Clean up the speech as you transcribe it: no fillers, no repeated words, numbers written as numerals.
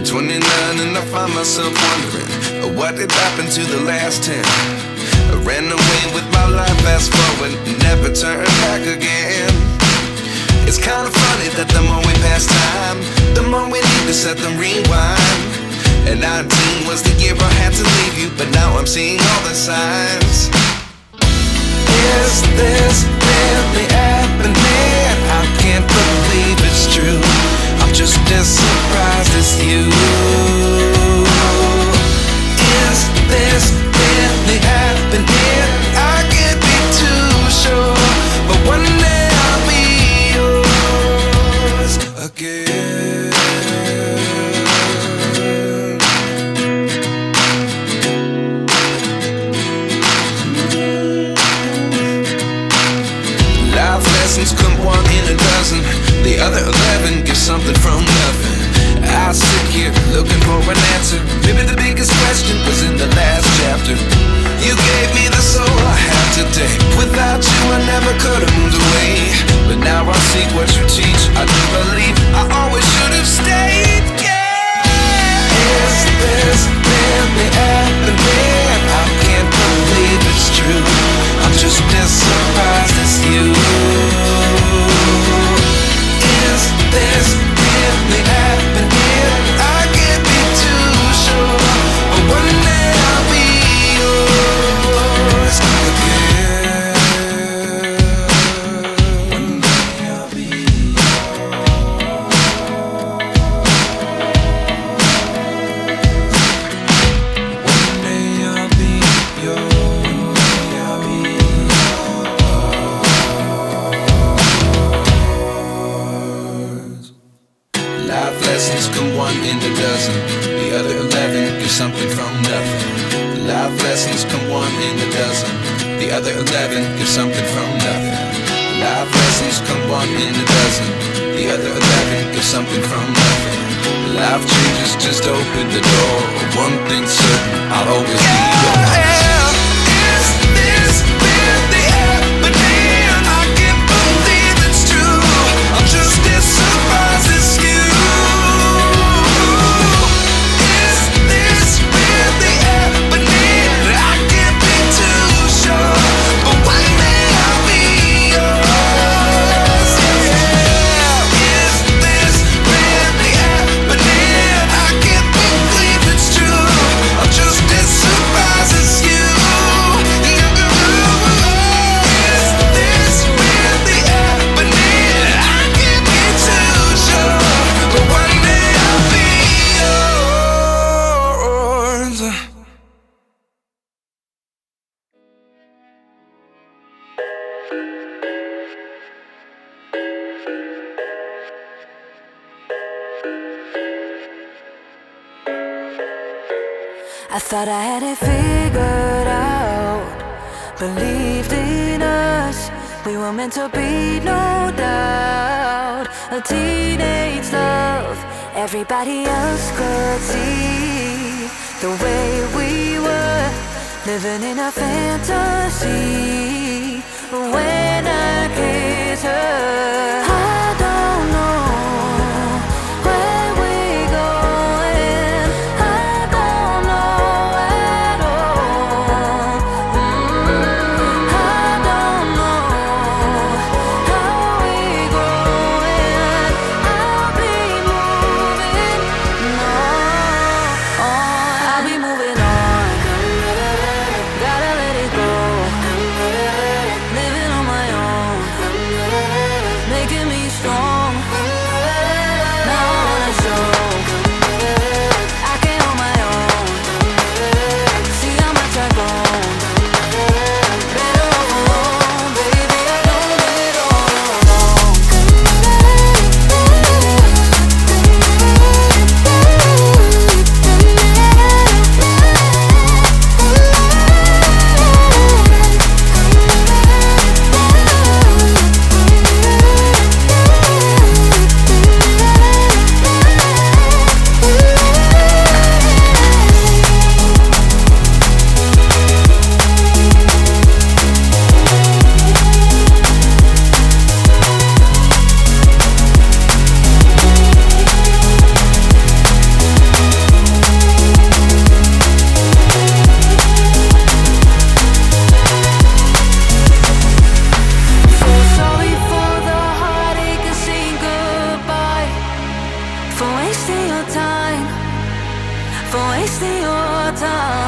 29 and I find myself wondering, what did happen to the last 10? I ran away with my life, fast forward, never turn back again. It's kind of funny that the more we pass time, the more we need to set them rewind. And 19 was the year I had to leave you, but now I'm seeing all the signs. Is this really happening? I can't believe it's true. I'm just as surprised as you. Is this really happening? I can't be too sure, but one day I'll be yours again. Life lessons come one in a dozen, the other 11 give something from nothing. I sit here looking for an answer. Maybe the biggest question was in the last chapter. You gave me the soul I have today. Without you I never could have moved away. But now I see what you teach. I do believe I always should have stayed. Yeah. Is this really happening? I can't believe it's true. I'm just as surprised as you. Is this really happening? I can't be too sure, but one day I'll be yours again. One day I'll be yours. One day I'll be yours. I'll be yours. Life lessons come one in a dozen, the other 11 give something from nothing. Life lessons come one in a dozen, the other 11 give something from nothing. Life lessons come one in a dozen, the other 11 give something from nothing. Life changes just open the door. One thing's certain, I'll always be yours. Is this really happening? I can't believe it's true. I'm just as surprised as you. Is this really happening? I can't be too sure, but one day I'll be yours. Yeah. Is this really happening? I can't believe it's true. I'm just as surprised as you. Is this really happening? I can't be too sure, but one day I'll be yours. I thought I had it figured out, believed in us, we were meant to be, no doubt. A teenage love, everybody else could see the way we were, living in a fantasy. When I kiss her, I don't know where we're going. I don't know at all. I don't know how we're growing. I'll be moving on. I'll be moving on. Gotta let it go. Living on my own, making me the autumn.